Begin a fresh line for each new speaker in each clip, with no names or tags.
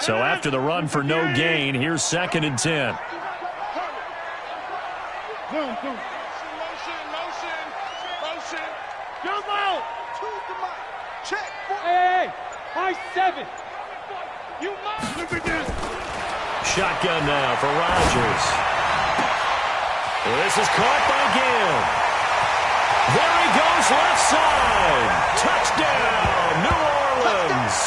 So after the run for no gain, here's 2nd and 10.
Hey, high 7.
Shotgun now for Rodgers. This is caught by Gill. There he goes left side. Touchdown, New Orleans.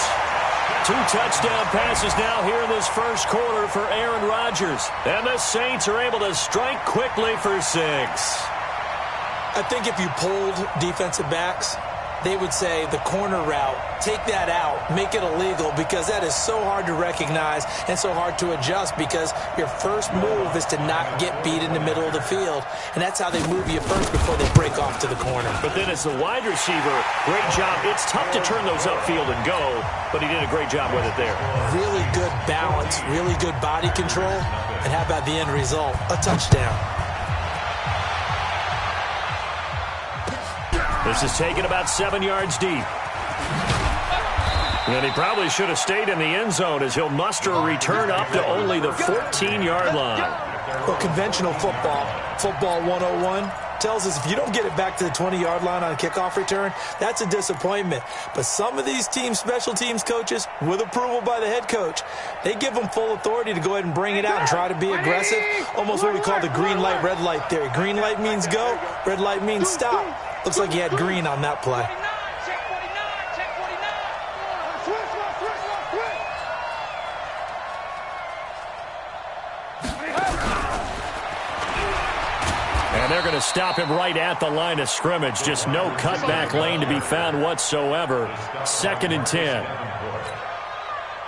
2 touchdown passes now here in this first quarter for Aaron Rodgers. And the Saints are able to strike quickly for 6.
I think if you polled defensive backs, they would say the corner route, take that out, make it illegal, because that is so hard to recognize and so hard to adjust, because your first move is to not get beat in the middle of the field, and that's how they move you first before they break off to the corner.
But then as the wide receiver, great job. It's tough to turn those upfield and go, but he did a great job with it there.
Really good balance, really good body control, and how about the end result? A touchdown.
This is taken about 7 yards deep. And he probably should have stayed in the end zone, as he'll muster a return up to only the 14-yard line.
Well, conventional football 101, tells us if you don't get it back to the 20-yard line on a kickoff return, that's a disappointment. But some of these special teams coaches, with approval by the head coach, they give them full authority to go ahead and bring it out and try to be aggressive. Almost what we call the green light, red light theory. Green light means go, red light means stop. Looks like he had green on that play.
And they're going to stop him right at the line of scrimmage. Just no cutback lane to be found whatsoever. 2nd and 10.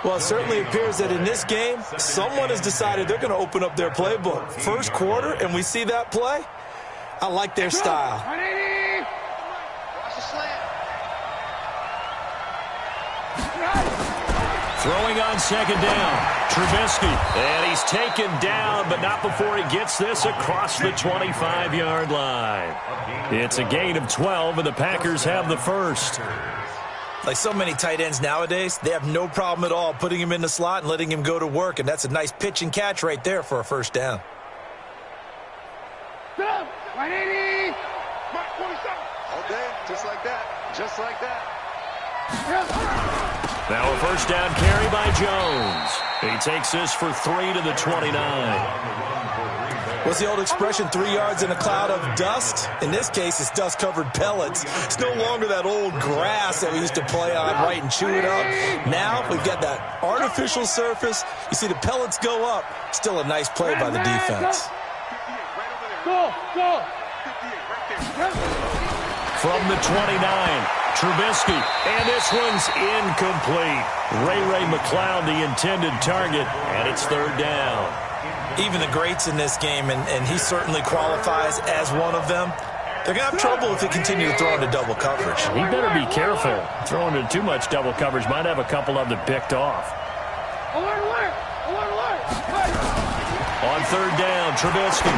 Well, it certainly appears that in this game, someone has decided they're going to open up their playbook. First quarter, and we see that play. I like their style.
Throwing on 2nd down, Trubisky. And he's taken down, but not before he gets this across the 25-yard line. It's a gain of 12, and the Packers have the first.
Like so many tight ends nowadays, they have no problem at all putting him in the slot and letting him go to work, and that's a nice pitch and catch right there for a first down.
Go! 180!
All day, just like that. Just like that.
Now a first down carry by Jones. He takes this for 3 to the 29.
What's the old expression, 3 yards in a cloud of dust? In this case, it's dust-covered pellets. It's no longer that old grass that we used to play on, right, and chew it up. Now we've got that artificial surface. You see the pellets go up. Still a nice play by the defense.
Go!
From the 29, Trubisky, and this one's incomplete. Ray McCloud, the intended target, and it's 3rd down.
Even the greats in this game, and he certainly qualifies as one of them, they're going to have trouble if they continue to throw into double coverage.
He better be careful. Throwing into too much double coverage might have a couple of them picked off.
Alert!
On 3rd down, Trubisky.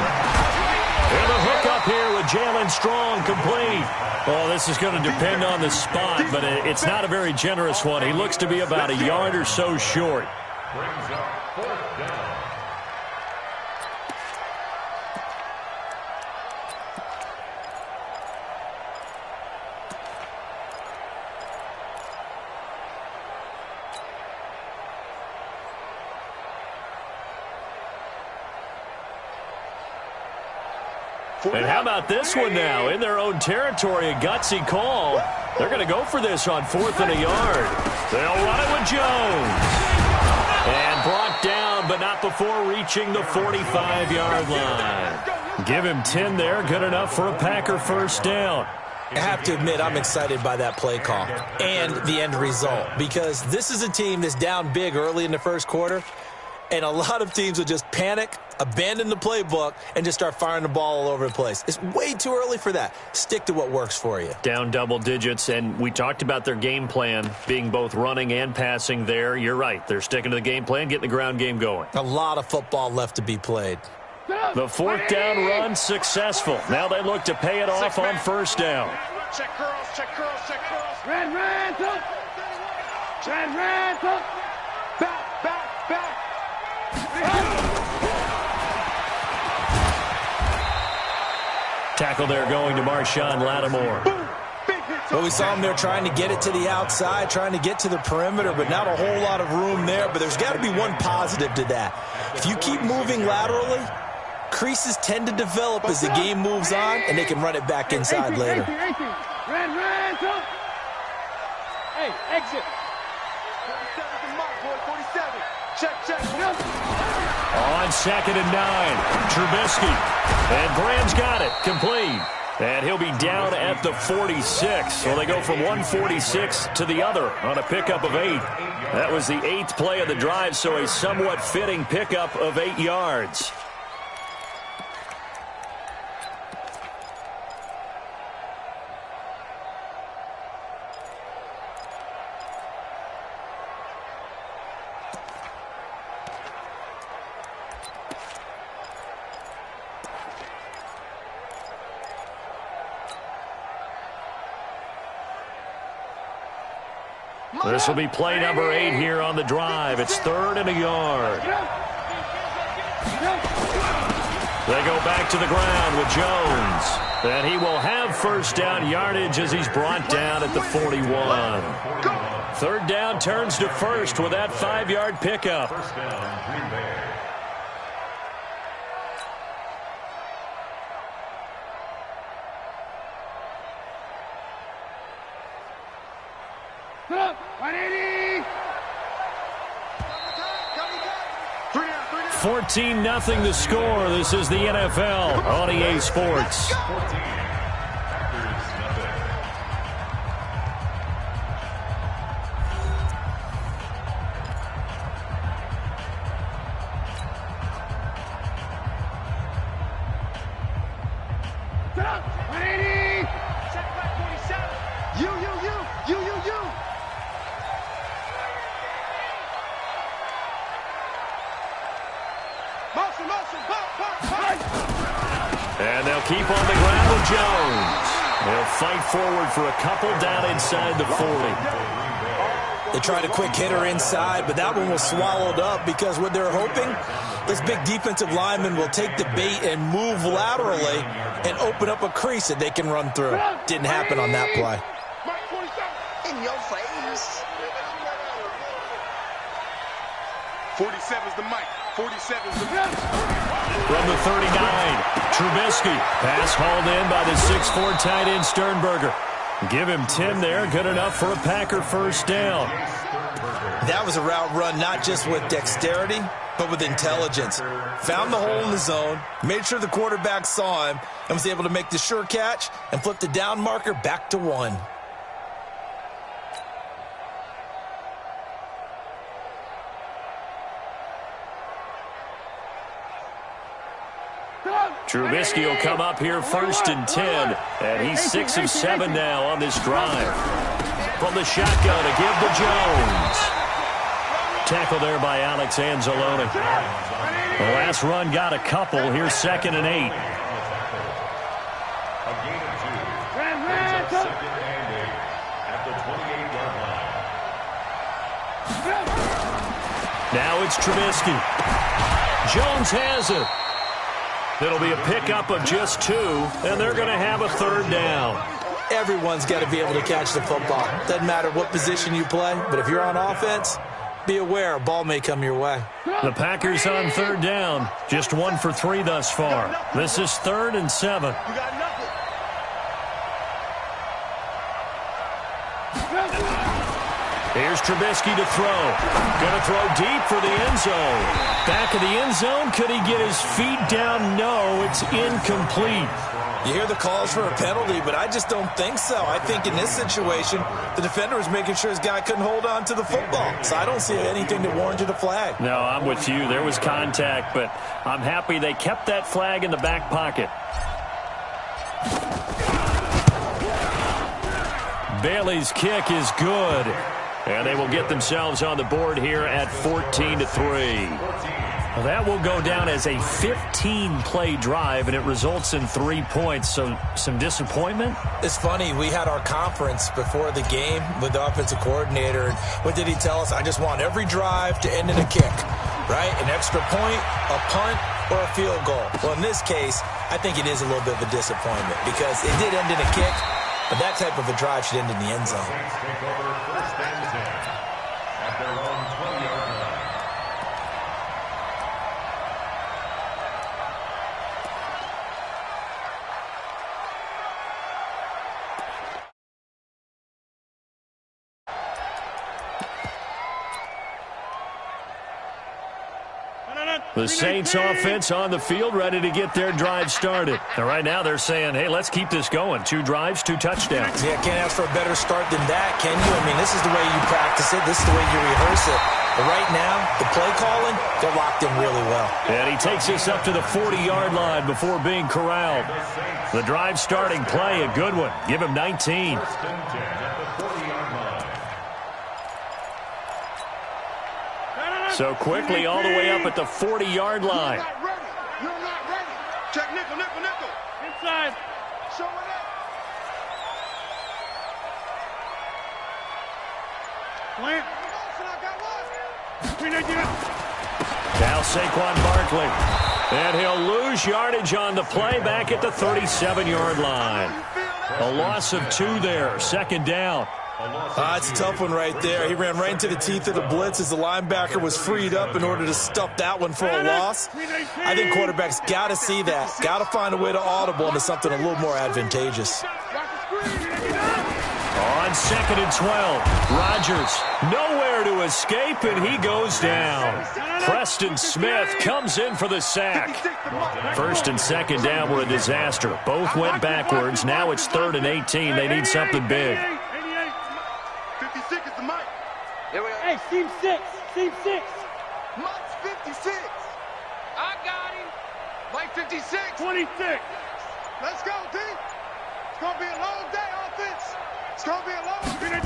And a hook up here with Jalen Strong, complete. Oh, this is going to depend on the spot, but it's not a very generous one. He looks to be about a yard or so short.
Brings up 4th down.
And how about this one now? In their own territory, a gutsy call. They're going to go for this on 4th and a yard. They'll run it with Jones. And brought down, but not before reaching the 45-yard line. Give him 10 there. Good enough for a Packer first down.
I have to admit, I'm excited by that play call and the end result, because this is a team that's down big early in the first quarter, and a lot of teams will just panic, abandon the playbook, and just start firing the ball all over the place. It's way too early for that. Stick to what works for you.
Down double digits, and we talked about their game plan being both running and passing there. You're right. They're sticking to the game plan, getting the ground game going.
A lot of football left to be played.
The 4th down run successful. Now they look to pay it off on 1st down.
Check curls, check curls, check curls.
Red, back.
Tackle there going to Marshawn Lattimore.
Well, we saw him there trying to get it to the outside, trying to get to the perimeter, but not a whole lot of room there. But there's got to be one positive to that. If you keep moving laterally, creases tend to develop as the game moves on, and they can run it back inside later.
Red, go. Hey, exit.
47. Check.
On 2nd and 9, Trubisky. And Graham's got it, complete. And he'll be down at the 46. Well, they go from 146 to the other on a pickup of 8. That was the 8th play of the drive, so a somewhat fitting pickup of 8 yards. This will be play number 8 here on the drive. It's 3rd and a yard. They go back to the ground with Jones. And he will have first down yardage as he's brought down at the 41. 3rd down turns to 1st with that 5-yard pickup.
Stop. 180.
14-0 the score. This is the NFL on EA Sports.
Stop. 180.
Check back 47. You. Motion, pop.
And they'll keep on the ground with Jones. They'll fight forward for a couple down inside the 40.
They tried a quick hitter inside, but that one was swallowed up because what they're hoping, this big defensive lineman will take the bait and move laterally and open up a crease that they can run through. Didn't happen on that play.
In your face. 47's the mic. 47's the mic.
From the 39, Trubisky. Pass hauled in by the 6'4" tight end Sternberger. Give him 10 there. Good enough for a Packer first down.
That was a route run not just with dexterity, but with intelligence. Found the hole in the zone, made sure the quarterback saw him, and was able to make the sure catch and flip the down marker back to 1.
Trubisky will come up here 1st and 10, and he's 6 of 7 now on this drive. From the shotgun to give to Jones. Tackle there by Alex Anzalone. The last run got a couple. Here's 2nd and 8. Now it's Trubisky. Jones has it. It'll be a pickup of just 2, and they're going to have a 3rd down.
Everyone's got to be able to catch the football. Doesn't matter what position you play, but if you're on offense, be aware a ball may come your way.
The Packers on 3rd down. Just 1 for 3 thus far. This is 3rd and 7. Here's Trubisky to throw. Going to throw deep for the end zone. Back of the end zone. Could he get his feet down? No, it's incomplete.
You hear the calls for a penalty, but I just don't think so. I think in this situation, the defender was making sure his guy couldn't hold on to the football. So I don't see anything that warranted a flag.
No, I'm with you. There was contact, but I'm happy they kept that flag in the back pocket. Bailey's kick is good. And they will get themselves on the board here at 14-3. Well, that will go down as a 15-play drive, and it results in 3 points. So some disappointment?
It's funny. We had our conference before the game with the offensive coordinator. And what did he tell us? I just want every drive to end in a kick. right? An extra point, a punt, or a field goal. Well, in this case, I think it is a little bit of a disappointment because it did end in a kick, but that type of a drive should end in the end zone.
Take over first and 10 at their own 20-yard line.
The Saints offense on the field, ready to get their drive started. And right now they're saying, hey, let's keep this going. 2 drives, 2 touchdowns.
Yeah, can't ask for a better start than that, can you? I mean, this is the way you practice it. This is the way you rehearse it. But right now, the play calling, they're locked in really well.
And he takes us up to the 40-yard line before being corralled. The drive starting play, a good one. Give him 19.
First and 10 at the 40-yard line.
So quickly all the way up at the 40-yard line.
You're not ready. You're not ready. Check nickel, nickel, nickel. Inside. Show it up. Plant. I got one.
Now Saquon Barkley. And he'll lose yardage on the play back at the 37-yard line. A loss of 2 there. Second down.
It's a tough one right there. He ran right into the teeth of the blitz as the linebacker was freed up in order to stuff that one for a loss. I think quarterbacks got to see that. Got to find a way to audible into something a little more advantageous.
On 2nd and 12, Rodgers nowhere to escape, and he goes down. Preston Smith comes in for the sack. 1st and 2nd down were a disaster. Both went backwards. Now it's 3rd and 18. They need something big.
Hey, seam 6. Seam 6. Mike's 56. I got him. Mike 56. 26. Let's go, D. It's going to be a long day, offense. It's going to be a long day.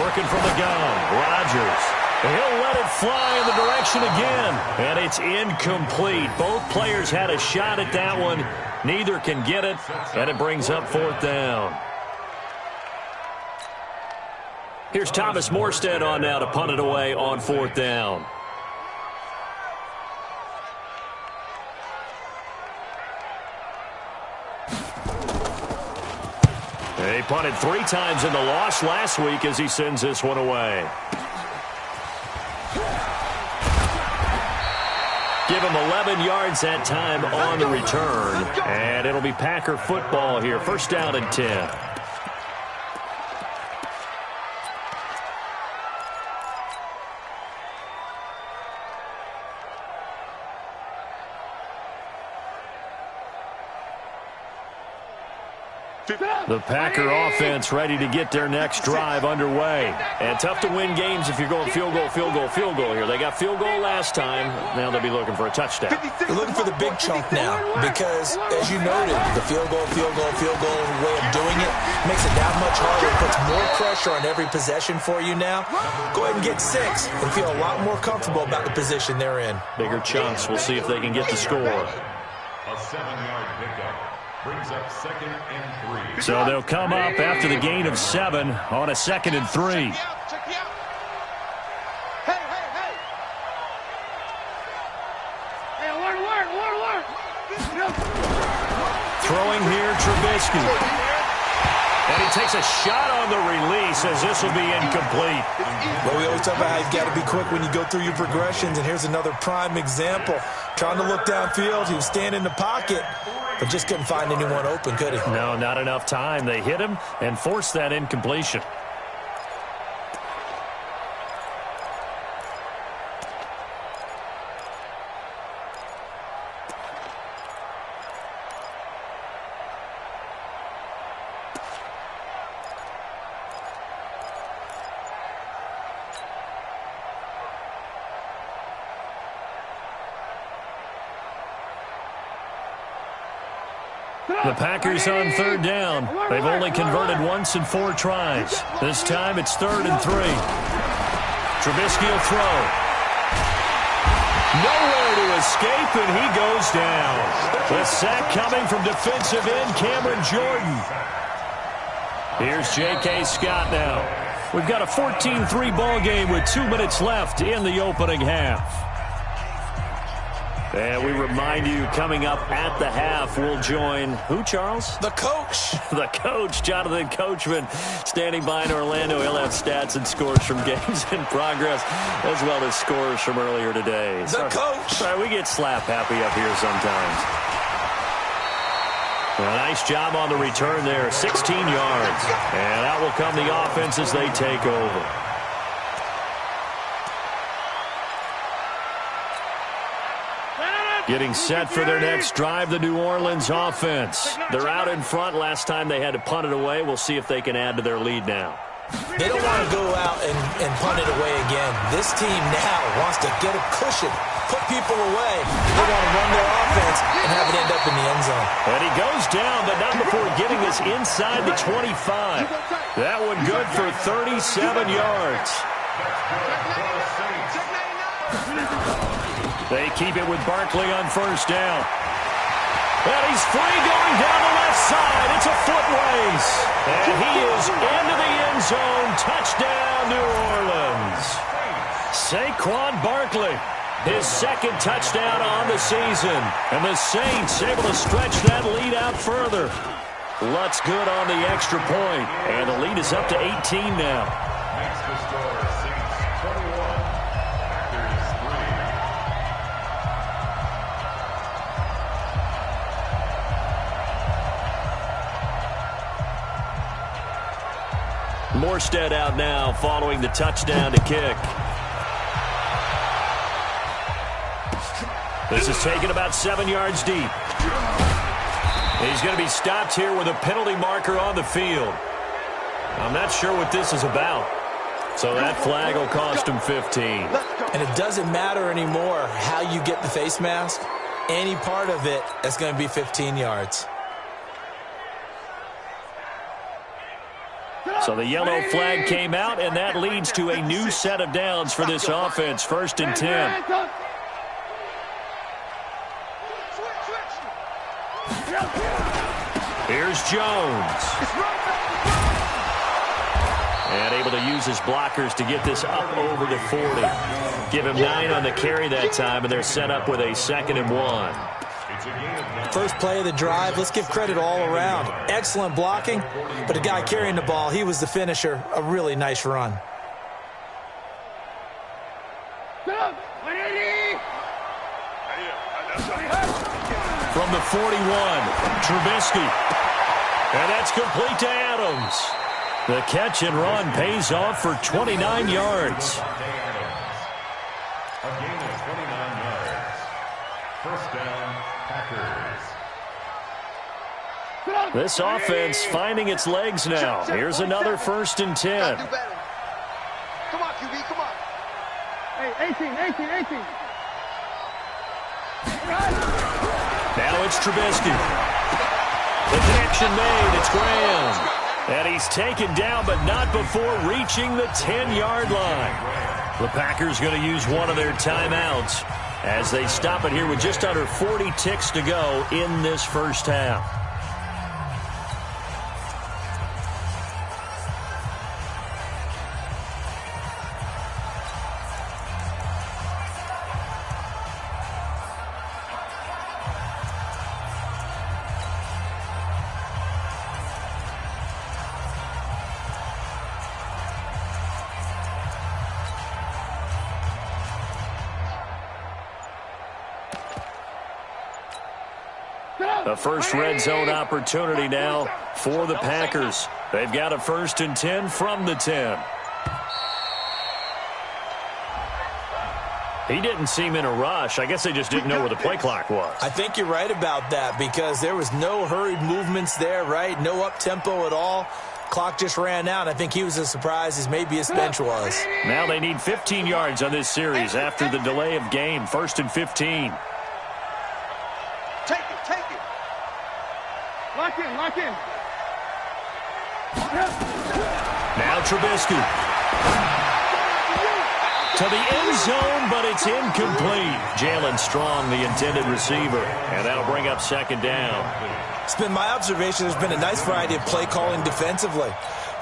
Working from the gun, Rodgers. He'll let it fly in the direction again. And it's incomplete. Both players had a shot at that one. Neither can get it. And it brings up 4th down. Here's Thomas Morstead on now to punt it away on 4th down. He punted 3 times in the loss last week as he sends this one away. Give him 11 yards that time on the return. And it'll be Packer football here. 1st down and 10. The Packer offense ready to get their next drive underway. And tough to win games if you're going field goal, field goal, field goal here. They got field goal last time. Now they'll be looking for a touchdown.
They're looking for the big chunk now because, as you noted, the field goal way of doing it makes it that much harder. It puts more pressure on every possession for you now. Go ahead and get 6 and feel a lot more comfortable about the position they're in.
Bigger chunks. We'll see if they can get the score.
A 7-yard pickup brings up 2nd and 3.
So they'll come up after the gain of 7 on a 2nd and 3.
Check me out. Hey. Hey, alert.
Throwing here, Trubisky. And he takes a shot on the release as this will be incomplete.
Well, we always talk about how you've got to be quick when you go through your progressions, and here's another prime example. Trying to look downfield, he was standing in the pocket, but just couldn't find anyone open, could he?
No, not enough time. They hit him and forced that incompletion. The Packers on 3rd down. They've only converted once in 4 tries. This time it's 3rd and 3. Trubisky will throw. Nowhere to escape, and he goes down. The sack coming from defensive end Cameron Jordan. Here's J.K. Scott now. We've got a 14-3 ball game with 2 minutes left in the opening half. And we remind you, coming up at the half, we'll join who, Charles?
The coach.
The coach, Jonathan Coachman, standing by in Orlando. He'll have stats and scores from games in progress, as well as scores from earlier today.
The coach.
Sorry, we get slap happy up here sometimes. A nice job on the return there, 16 yards. And out will come the offense as they take over. Getting set for their next drive, the New Orleans offense. They're out in front. Last time they had to punt it away. We'll see if they can add to their lead now.
They don't want to go out and punt it away again. This team now wants to get a cushion, put people away. They want to run their offense and have it end up in the end zone.
And he goes down, but not before getting this inside the 25. That one good for 37 yards. They keep it with Barkley on first down. And he's free going down the left side. It's a foot race. And he is into the end zone. Touchdown, New Orleans. Saquon Barkley, his second touchdown on the season. And the Saints able to stretch that lead out further. Lutz good on the extra point. And the lead is up to 18 now.
Makes the score Saints 21, Packers 3.
Morstead out now following the touchdown to kick. This is taken about 7 yards deep. He's going to be stopped here with a penalty marker on the field. I'm not sure what this is about. So that flag will cost him 15.
And it doesn't matter anymore how you get the face mask. Any part of it is going to be 15 yards.
So the yellow flag came out, and that leads to a new set of downs for this offense. 1st and 10. Here's Jones. And able to use his blockers to get this up over to 40. Give him 9 on the carry that time, and they're set up with a 2nd and 1.
First play of the drive, let's give credit all around. Excellent blocking, but the guy carrying the ball, he was the finisher. A really nice run.
From the 41, Trubisky. And that's complete to Adams. The catch and run pays off for 29 yards.
A gain of 29 yards. First down, Packers.
This offense finding its legs now. Here's another 1st and 10.
Come on, QB, come on. Hey, 18.
Now it's Trubisky. The connection made. It's Graham. And he's taken down, but not before reaching the 10-yard line. The Packers going to use one of their timeouts as they stop it here with just under 40 ticks to go in this first half. The first red zone opportunity now for the Packers. They've got a 1st and 10 from the 10. He didn't seem in a rush. I guess they just didn't know where the play clock was.
I think you're right about that because there was no hurried movements there, right? No up-tempo at all. Clock just ran out. I think he was as surprised as maybe his bench was.
Now they need 15 yards on this series after the delay of game. 1st and 15.
Take it. Lock in.
Now Trubisky. To the end zone, but it's incomplete. Jalen Strong, the intended receiver. And that'll bring up 2nd down.
It's been my observation there's been a nice variety of play calling defensively.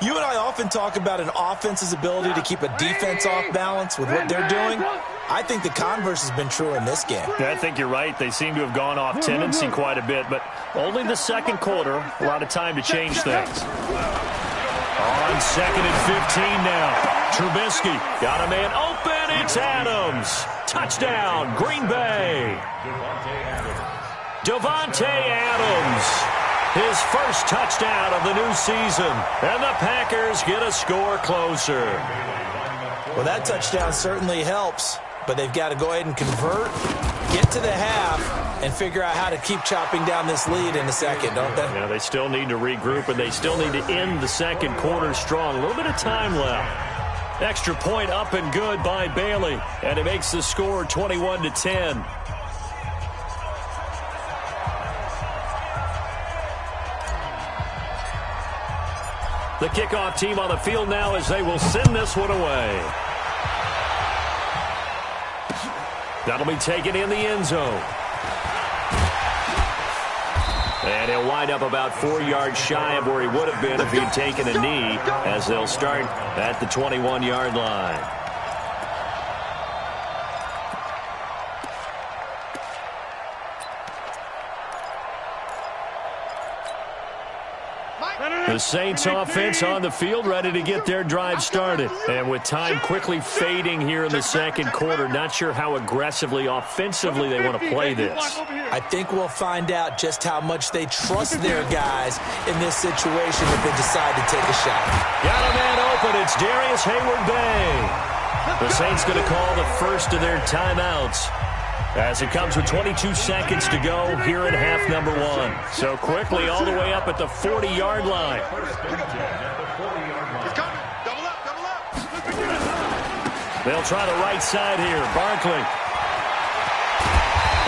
You and I often talk about an offense's ability to keep a defense off balance with what they're doing. I think the converse has been true in this game.
Yeah, I think you're right. They seem to have gone off tendency quite a bit, but only the second quarter, a lot of time to change things. On 2nd and 15 now. Trubisky got a man open. It's Adams. Touchdown, Green Bay. Devontae Adams. His first touchdown of the new season. And the Packers get a score closer.
Well, that touchdown certainly helps, but they've got to go ahead and convert, get to the half, and figure out how to keep chopping down this lead in the second, don't they?
Yeah, they still need to regroup, and they still need to end the second quarter strong. A little bit of time left. Extra point up and good by Bailey, and it makes the score 21-10. The kickoff team on the field now as they will send this one away. That'll be taken in the end zone. And he'll wind up about 4 yards shy of where he would have been if he'd taken a knee, as they'll start at the 21-yard line. The Saints offense on the field, ready to get their drive started. And with time quickly fading here in the second quarter, not sure how aggressively, offensively they want to play this.
I think we'll find out just how much they trust their guys in this situation if they decide to take a shot.
Got a man open. It's Darius Hayward-Bay. The Saints going to call the first of their timeouts, as it comes with 22 seconds to go here in half number 1. So quickly all the way up at the 40-yard line. They'll try the right side here. Barkley.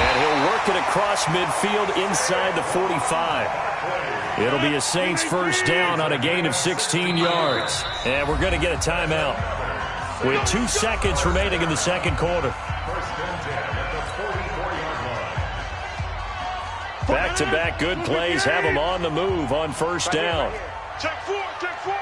And he'll work it across midfield inside the 45. It'll be a Saints first down on a gain of 16 yards. And we're going to get a timeout with 2 seconds remaining in the second quarter. Back-to-back good plays have them on the move on first down.
Check 4, check 4.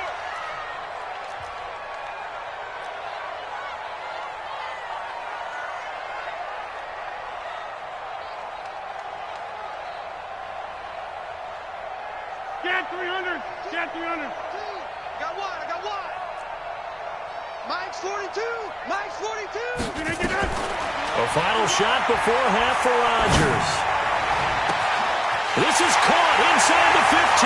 Scan 300, scan 300.
I got one. Mike's 42, Mike's 42.
A final shot before half for Rodgers. This is caught inside the 15.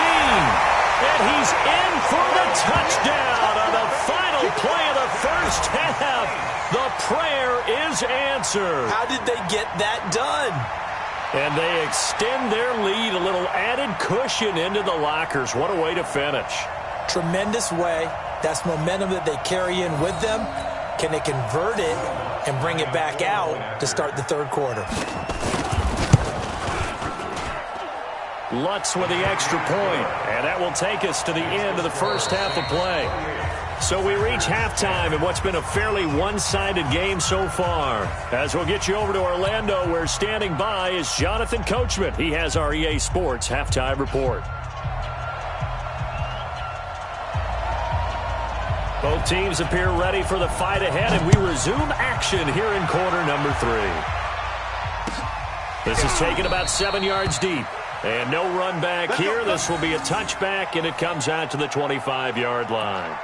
And he's in for the touchdown on the final play of the first half. The prayer is answered.
How did they get that done?
And they extend their lead, a little added cushion into the lockers. What a way to finish.
Tremendous way. That's momentum that they carry in with them. Can they convert it and bring it back out to start the third quarter?
Lutz with the extra point, and that will take us to the end of the first half of play. So we reach halftime in what's been a fairly one-sided game so far. As we'll get you over to Orlando, where standing by is Jonathan Coachman. He has our EA Sports halftime report. Both teams appear ready for the fight ahead, and we resume action here in quarter number 3. This is taken about 7 yards deep. And no run back here. This will be a touchback, and it comes out to the 25-yard line.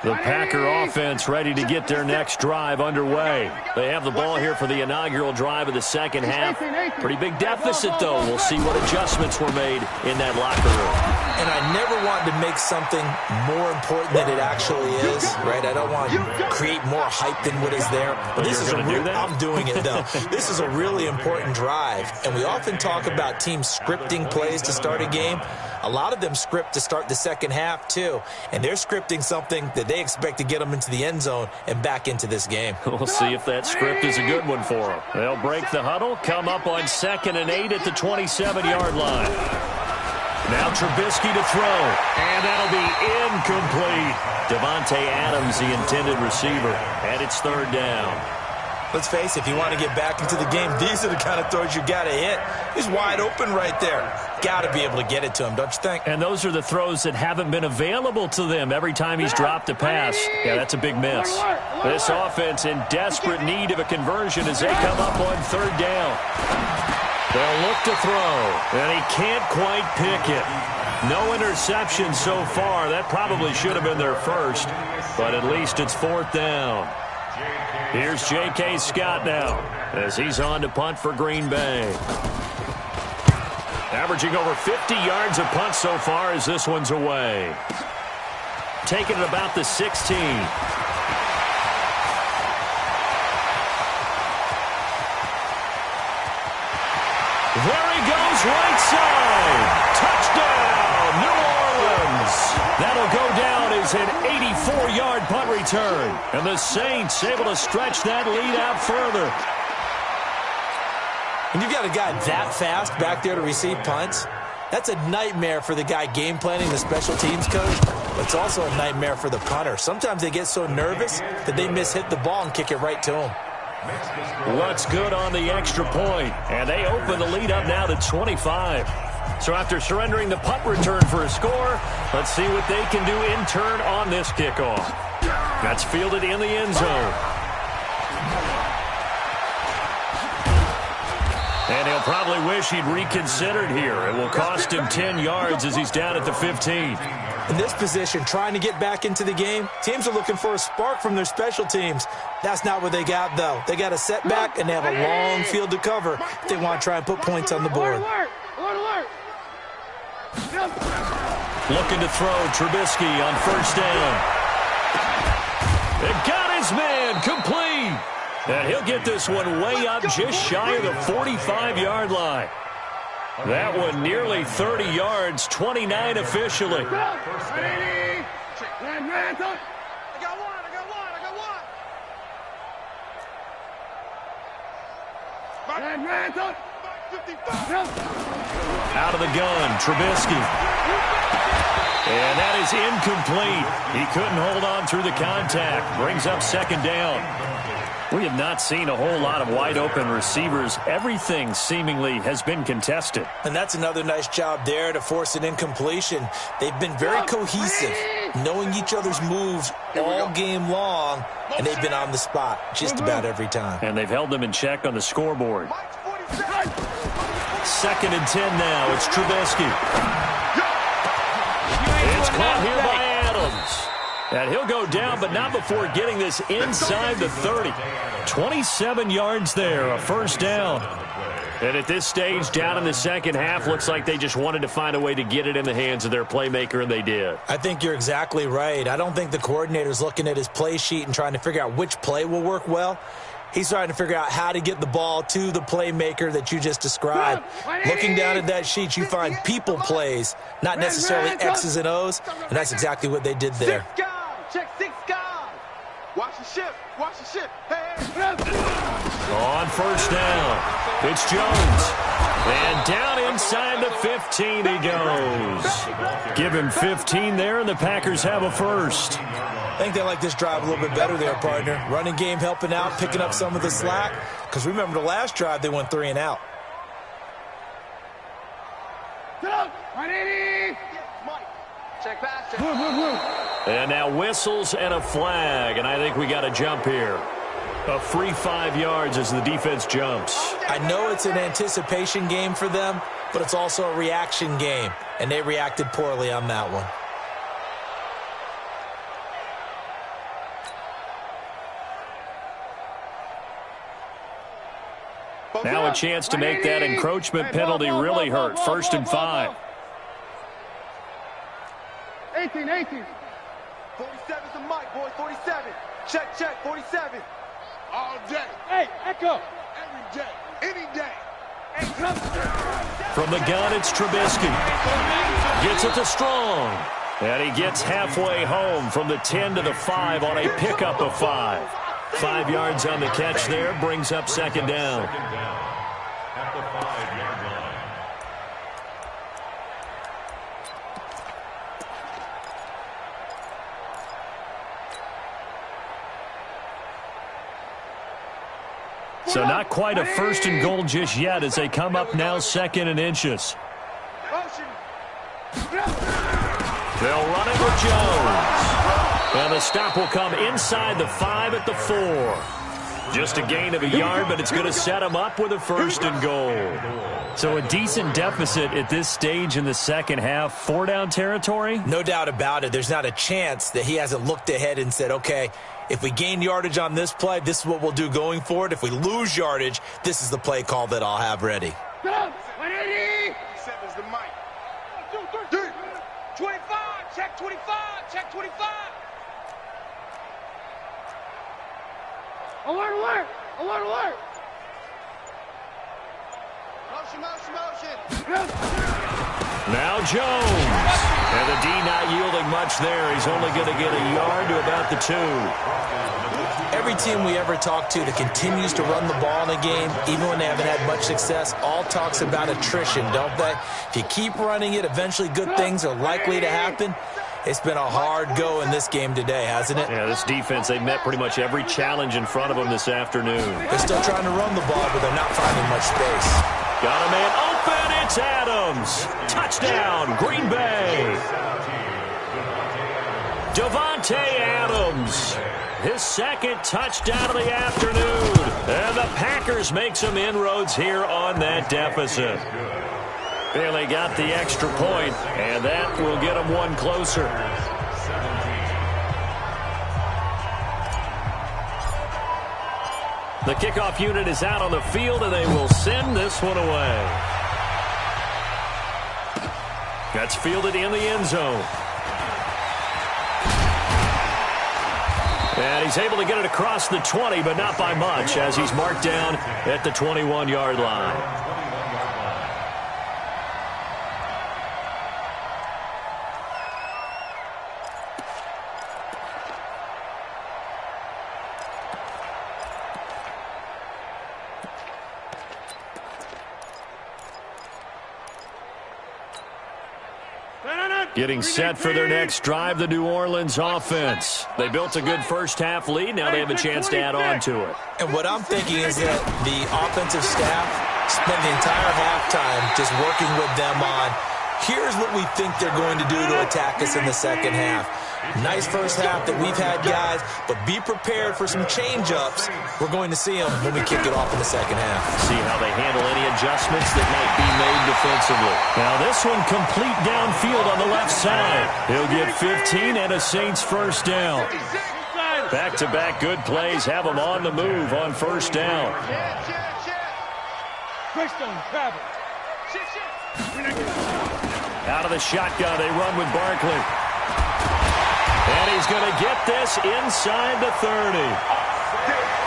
The Packer offense ready to get their next drive underway. They have the ball here for the inaugural drive of the second half. Pretty big deficit, though. We'll see what adjustments were made in that locker room.
And I never want to make something more important than it actually is, right? I don't want to create more hype than what is there. But this is I'm doing it, though. This is a really important drive. And we often talk about teams scripting plays to start a game. A lot of them script to start the second half, too. And they're scripting something that they expect to get them into the end zone and back into this game.
We'll see if that script is a good one for them. They'll break the huddle, come up on 2nd and 8 at the 27-yard line. Now Trubisky to throw, and that'll be incomplete. Devontae Adams, the intended receiver, and it's third down.
Let's face it, if you want to get back into the game, these are the kind of throws you got to hit. He's wide open right there. Got to be able to get it to him, don't you think?
And those are the throws that haven't been available to them every time he's dropped a pass. Yeah, that's a big miss. This offense in desperate need of a conversion as they come up on third down. They'll look to throw, and he can't quite pick it. No interception so far. That probably should have been their first, but at least it's fourth down. Here's J.K. Scott now as he's on to punt for Green Bay. Averaging over 50 yards a punt so far as this one's away. Taking it about the 16. There he goes, right side. Touchdown, New Orleans. That'll go down as an 84-yard punt return. And the Saints able to stretch that lead out further.
When you've got a guy that fast back there to receive punts, that's a nightmare for the guy game planning, the special teams coach. But it's also a nightmare for the punter. Sometimes they get so nervous that they mishit the ball and kick it right to him.
What's good on the extra point? And they open the lead up now to 25. So after surrendering the punt return for a score, let's see what they can do in turn on this kickoff. That's fielded in the end zone. And he'll probably wish he'd reconsidered here. It will cost him 10 yards as he's down at the 15.
In this position, trying to get back into the game, teams are looking for a spark from their special teams. That's not what they got, though. They got a setback, and they have a long field to cover if they want to try and put points on the board.
Looking to throw, Trubisky on first down. It got his man, complete. And he'll get this one way up just shy of the 45-yard line. That one nearly 30 yards, 29 officially.
I got one.
Out of the gun, Trubisky. And that is incomplete. He couldn't hold on through the contact. Brings up second down. We have not seen a whole lot of wide-open receivers. Everything seemingly has been contested.
And that's another nice job there to force an incompletion. They've been very cohesive, knowing each other's moves all game long, and they've been on the spot just about every time.
And they've held them in check on the scoreboard. Second and 10 now. It's Trubisky. It's caught here by Adams. And he'll go down, but not before getting this inside the 30. 27 yards there, a first down. And at this stage, down in the second half, looks like they just wanted to find a way to get it in the hands of their playmaker, and they did.
I think you're exactly right. I don't think the coordinator's looking at his play sheet and trying to figure out which play will work well. He's trying to figure out how to get the ball to the playmaker that you just described. Looking down at that sheet, you find people plays, not necessarily X's and O's, and that's exactly what they did there.
Check 6 guys. Watch the ship. Watch the ship. Hey.
On first down, it's Jones. And down inside the 15 he goes. Give him 15 there, and the Packers have a first.
I think they like this drive a little bit better there, partner. Running game helping out, picking up some of the slack. Because remember the last drive, they went 3 and out.
Check back. Check.
And now whistles and a flag, and I think we got a jump here. A free 5 yards as the defense jumps.
I know it's an anticipation game for them, but it's also a reaction game, and they reacted poorly on that one.
Now a chance to make that encroachment penalty really hurt. First and 5.
18. 47's the mic, boy. 47. Check, 47. All day. Hey, Echo. Every day. Any day.
From the gun, it's Trubisky. Gets it to Strong. And he gets halfway home from the 10 to the 5 on a pickup of 5. 5 yards on the catch there, brings up second down.
At the 5-yard
So not quite a first and goal just yet as they come up now 2nd and inches. They'll run it with Jones. And the stop will come inside the 5 at the 4. Just a gain of a yard, but it's going to set him up with a 1st and goal. So a decent deficit at this stage in the second half. 4-down territory?
No doubt about it. There's not a chance that he hasn't looked ahead and said, okay, if we gain yardage on this play, this is what we'll do going forward. If we lose yardage, this is the play call that I'll have ready.
7's the mic. 25, check 25, check 25. Alert, alert, alert, alert. Motion, motion, motion.
Now Jones. And the D not yielding much there. He's only going to get a yard to about the 2.
Every team we ever talk to that continues to run the ball in a game, even when they haven't had much success, all talks about attrition, don't they? If you keep running it, eventually good things are likely to happen. It's been a hard go in this game today, hasn't it?
Yeah, this defense, they met pretty much every challenge in front of them this afternoon.
They're still trying to run the ball, but they're not finding much space.
Got a man open. It's Adams. Touchdown, Green Bay. Davante Adams. His 2nd touchdown of the afternoon. And the Packers make some inroads here on that deficit. They got the extra point, and that will get them one closer. The kickoff unit is out on the field, and they will send this one away. That's fielded in the end zone. And he's able to get it across the 20, but not by much, as he's marked down at the 21-yard line. Getting set for their next drive, the New Orleans offense. They built a good first-half lead. Now they have a chance to add on to it.
And what I'm thinking is that the offensive staff spent the entire halftime just working with them on, here's what we think they're going to do to attack us in the second half. Nice first half that we've had, guys, but be prepared for some change-ups. We're going to see them when we kick it off in the second half.
See how they handle any adjustments that might be made defensively. Now this one complete downfield on the left side. He'll get 15 and a Saints first down. Back-to-back good plays have them on the move on first down. Out of the shotgun, they run with Barkley. And he's going to get this inside the 30.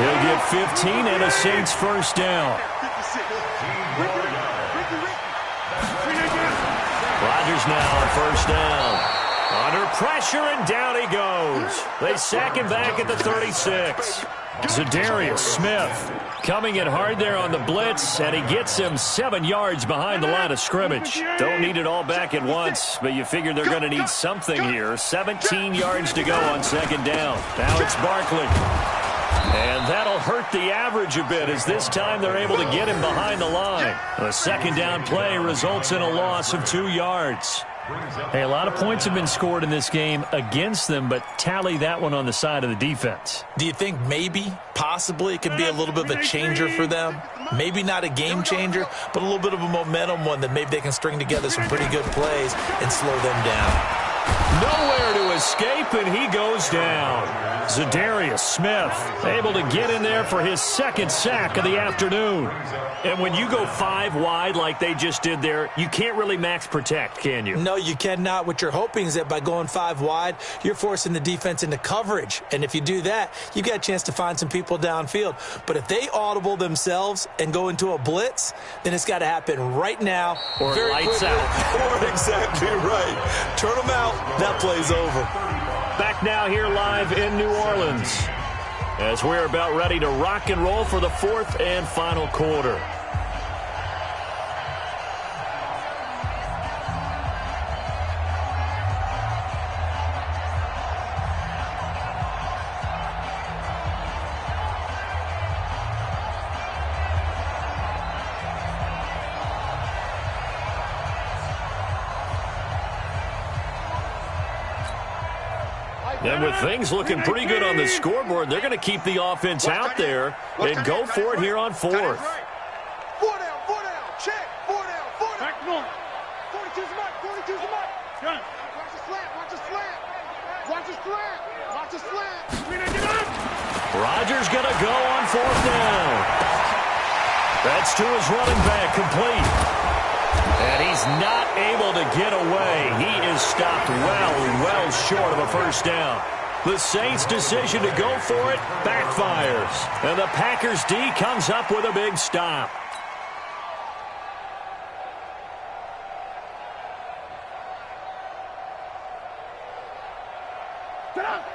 He'll get 15 and a Saints first down. Rodgers now on first down. Under pressure, and down he goes. They sack him back at the 36. Zadarius Smith coming in hard there on the blitz, and he gets him 7 yards behind the line of scrimmage. Don't need it all back at once, but you figure they're going to need something here. 17 yards to go on second down. Now it's Barkley. And that'll hurt the average a bit, as this time they're able to get him behind the line. A second down play results in a loss of 2 yards. Hey, a lot of points have been scored in this game against them, but tally that one on the side of the defense.
Do you think maybe, possibly, it could be a little bit of a changer for them? Maybe not a game changer, but a little bit of a momentum one that maybe they can string together some pretty good plays and slow them down.
Nowhere to escape, and he goes down. Zadarius Smith able to get in there for his 2nd sack of the afternoon. And when you go 5 wide like they just did there, you can't really max protect, can you?
No, you cannot. What you're hoping is that by going 5 wide, you're forcing the defense into coverage. And if you do that, you've got a chance to find some people downfield. But if they audible themselves and go into a blitz, then it's got to happen right now.
Or lights out.
Or exactly right. Turn them out. That play's over.
Back now here live in New Orleans, as we're about ready to rock and roll for the 4th and final quarter. And with things looking pretty good on the scoreboard, they're going to keep the offense out there and go for it here on fourth.
4 down, check, 4 down. 42's the mark, 42's the mark. Watch the slant, watch the slant. Watch the slant, watch the slant.
Rodgers going to go on 4th down. That's to his running back, complete. And he's not able to get away. He is stopped well short of a first down. The Saints' decision to go for it backfires. And the Packers' D comes up with a big stop.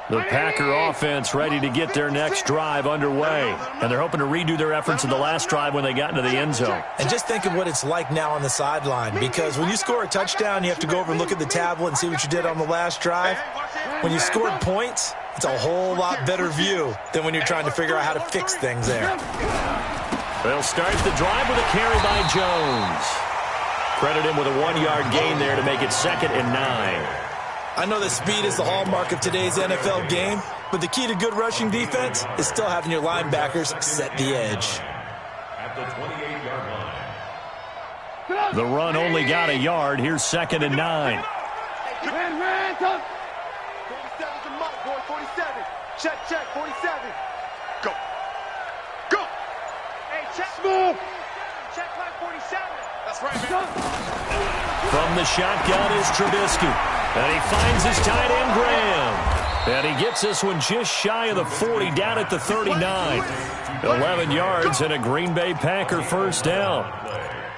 The Packer offense ready to get their next drive underway. And they're hoping to redo their efforts in the last drive when they got into the end zone.
And just think of what it's like now on the sideline, because when you score a touchdown, you have to go over and look at the tablet and see what you did on the last drive. When you scored points, it's a whole lot better view than when you're trying to figure out how to fix things there.
They'll start the drive with a carry by Jones. Credit him with a 1-yard gain there to make it 2nd and 9.
I know that speed is the hallmark of today's NFL game, but the key to good rushing defense is still having your linebackers set the edge.
At the 28-yard line.
The run only got a yard. Here's 2nd and 9.
47's a mark, boy, 47. Check, 47. Go. Hey, check. Smooth. Check line 47. That's right, man.
From the shotgun is Trubisky. And he finds his tight end, Graham. And he gets this one just shy of the 40, down at the 39. 11 yards and a Green Bay Packer first down.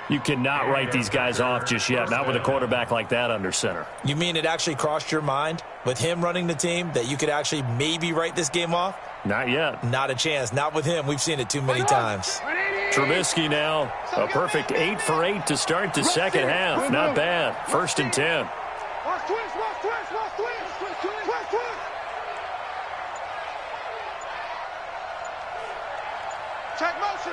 You cannot write these guys off just yet, not with a quarterback like that under center.
You mean it actually crossed your mind, with him running the team, that you could actually maybe write this game off?
Not yet.
Not a chance. Not with him. We've seen it too many times.
Trubisky now, a perfect 8 for 8 to start the second half. Not bad. 1st and 10.
Watch twist. Check motion.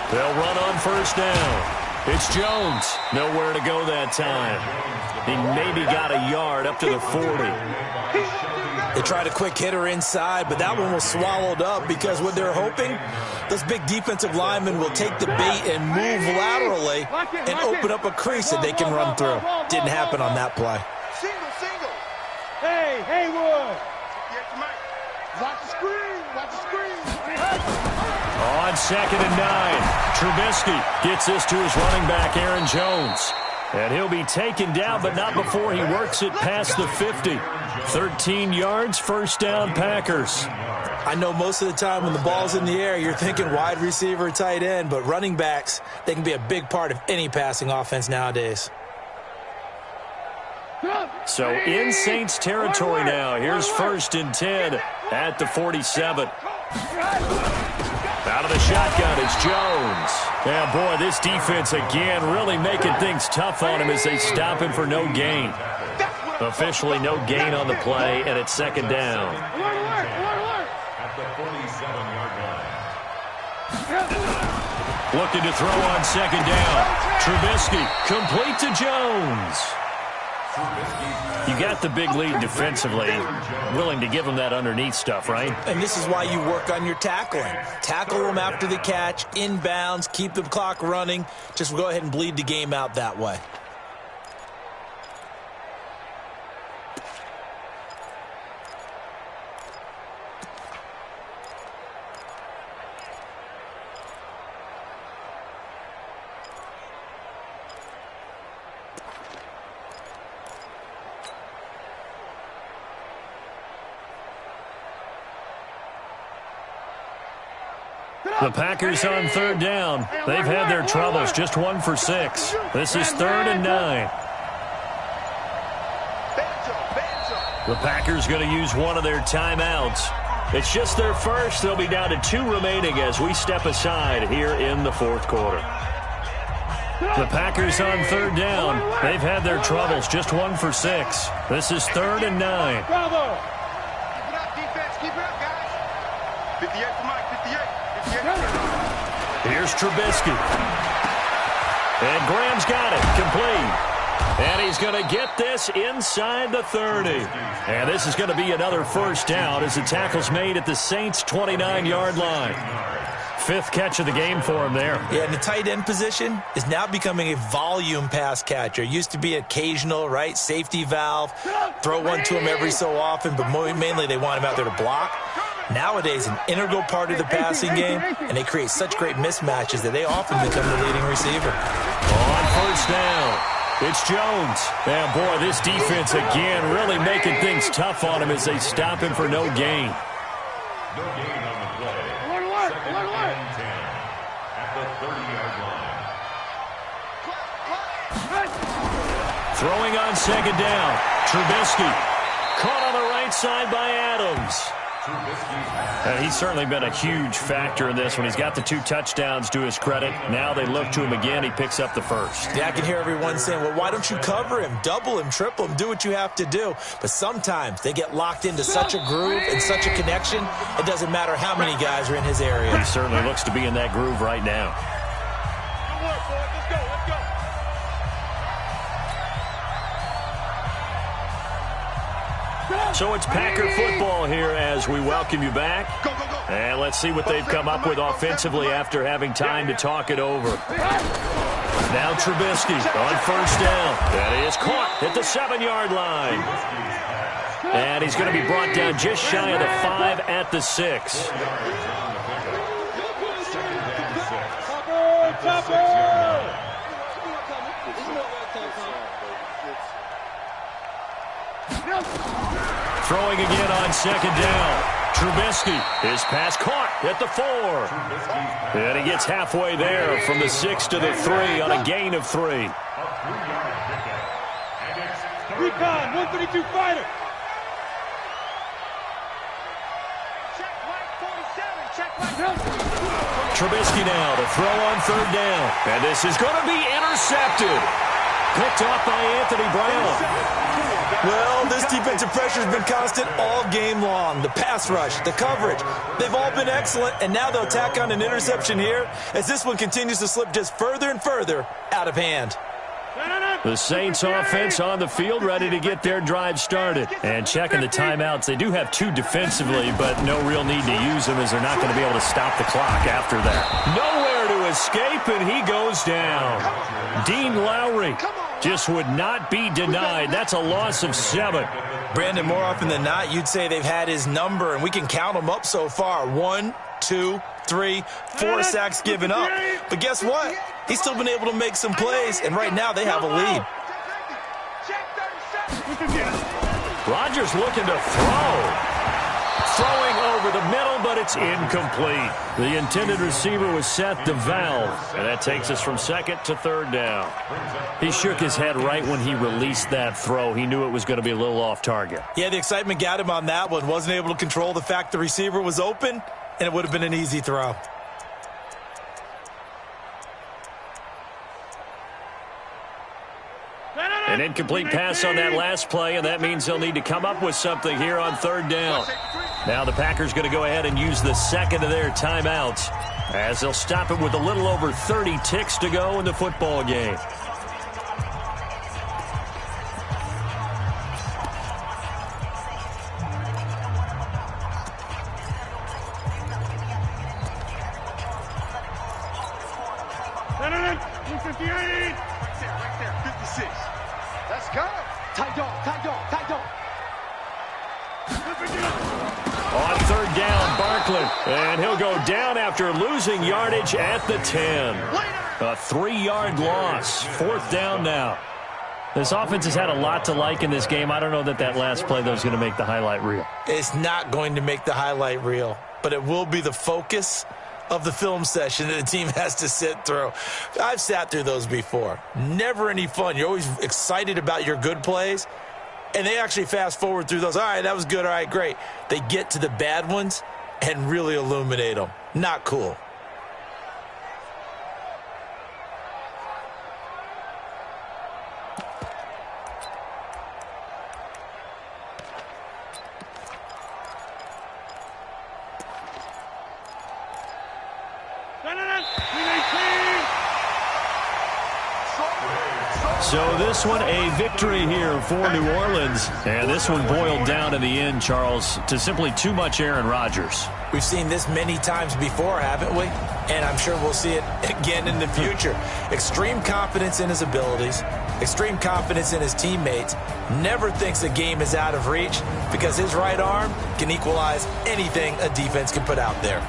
They'll run on 1st down. It's Jones. Nowhere to go that time. He maybe got a yard up to the 40.
They tried a quick hitter inside, but that one was swallowed up because what they're hoping, those big defensive linemen will take the bait and move laterally and open up a crease that they can run through. Didn't happen on that play.
Single. Hey, Haywood. Watch the screen.
On 2nd and 9, Trubisky gets this to his running back, Aaron Jones. And he'll be taken down, but not before he works it past the 50. 13 yards, first down, Packers.
I know most of the time when the ball's in the air, you're thinking wide receiver, tight end, but running backs, they can be a big part of any passing offense nowadays.
So in Saints territory now. Here's 1st and 10 at the 47. Out of the shotgun, it's Jones. Yeah, boy, this defense again really making things tough on him as they stop him for no gain. Officially no gain on the play, and it's 2nd down.
At the 47-yard line.
Looking to throw on 2nd down. Trubisky complete to Jones. You got the big lead defensively, willing to give them that underneath stuff, right?
And this is why you work on your tackling. Tackle them after the catch, inbounds, keep the clock running. Just go ahead and bleed the game out that way.
The Packers on 3rd down. They've had their troubles, just 1 for 6. This is 3rd and 9. The Packers going to use one of their timeouts. It's just their first. They'll be down to 2 remaining as we step aside here in the 4th quarter. The Packers on 3rd down. They've had their troubles, just 1 for 6. This is 3rd and 9.
Bravo. Keep it up, defense. Keep it up, guys. 58 for Mike. 58.
Here's Trubisky. And Graham's got it. Complete. And he's going to get this inside the 30. And this is going to be another first down as the tackle's made at the Saints' 29-yard line. 5th catch of the game for him there.
Yeah, and the tight end position is now becoming a volume pass catcher. It used to be occasional, right? Safety valve, throw one to him every so often, but mainly they want him out there to block. Nowadays, an integral part of the passing game, and they create such great mismatches that they often become the leading receiver.
On first down, it's Jones. And, boy, this defense again really making things tough on him as they stop him for no gain.
No gain on the play. Second and 10 at the 30-yard line.
Throwing on second down, Trubisky. Caught on the right side by Adams. He's certainly been a huge factor in this one. He's got the 2 touchdowns to his credit. Now they look to him again. He picks up the first.
Yeah, I can hear everyone saying, well, why don't you cover him, double him, triple him, do what you have to do. But sometimes they get locked into such a groove and such a connection, it doesn't matter how many guys are in his area.
He certainly looks to be in that groove right now.
Good work, boys. Let's go. Let's go.
So it's Packer football here as we welcome you back. And let's see what they've come up with offensively after having time to talk it over. Now Trubisky on first down. That is caught at the 7-yard line. And he's going to be brought down just shy of the 5 at the 6. Throwing again on second down. Trubisky, his pass caught at the 4. And he gets halfway there from the 6 to the 3 on a gain of 3.
Recon, 132 fighter.
Trubisky now to throw on third down. And this is going to be intercepted. Picked off by Anthony Brown.
Well, this defensive pressure has been constant all game long. The pass rush, the coverage, they've all been excellent, and now they'll tack on an interception here as this one continues to slip just further and further out of hand.
The Saints offense on the field, ready to get their drive started. And checking the timeouts, they do have 2 defensively, but no real need to use them as they're not going to be able to stop the clock after that. Nowhere to escape, and he goes down. Dean Lowry just would not be denied. That's a loss of 7.
Brandon, more often than not, you'd say they've had his number, and we can count them up so far. 1, 2, 3, 4 sacks given up. But guess what? He's still been able to make some plays, and right now they have a lead.
Rodgers looking to throw. Throwing over the middle, but it's incomplete. The intended receiver was Seth DeValve, and that takes us from second to third down. He shook his head right when he released that throw. He knew it was going to be a little off target.
Yeah, the excitement got him on that one. Wasn't able to control the fact the receiver was open, and it would have been an easy throw.
An incomplete pass on that last play, and that means they'll need to come up with something here on third down. Now the Packers going to go ahead and use the second of their timeouts as they'll stop it with a little over 30 ticks to go in the football game.
Let's go. Tight dog.
On third down, Barkley. And he'll go down after losing yardage at the 10. A 3-yard loss. Fourth down now. This offense has had a lot to like in this game. I don't know that last play, though, is going to make the highlight reel.
It's not going to make the highlight reel, but it will be the focus of the film session that the team has to sit through. I've sat through those before. Never any fun. You're always excited about your good plays, and they actually fast forward through those. All right, that was good. All right, great. They get to the bad ones and really illuminate them. Not cool.
So this one a victory here for New Orleans. And this one boiled down in the end, Charles, to simply too much Aaron Rodgers.
We've seen this many times before, haven't we? And I'm sure we'll see it again in the future. Extreme confidence in his abilities, extreme confidence in his teammates, never thinks a game is out of reach because his right arm can equalize anything a defense can put out there.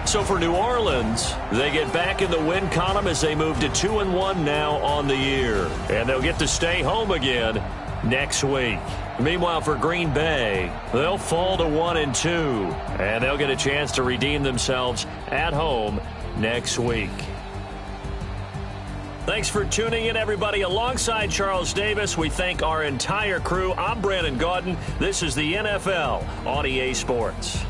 So for New Orleans, they get back in the win column as they move to 2-1 now on the year. And they'll get to stay home again next week. Meanwhile, for Green Bay, they'll fall to 1-2. And they'll get a chance to redeem themselves at home next week. Thanks for tuning in, everybody. Alongside Charles Davis, we thank our entire crew. I'm Brandon Gaudin. This is the NFL on EA Sports.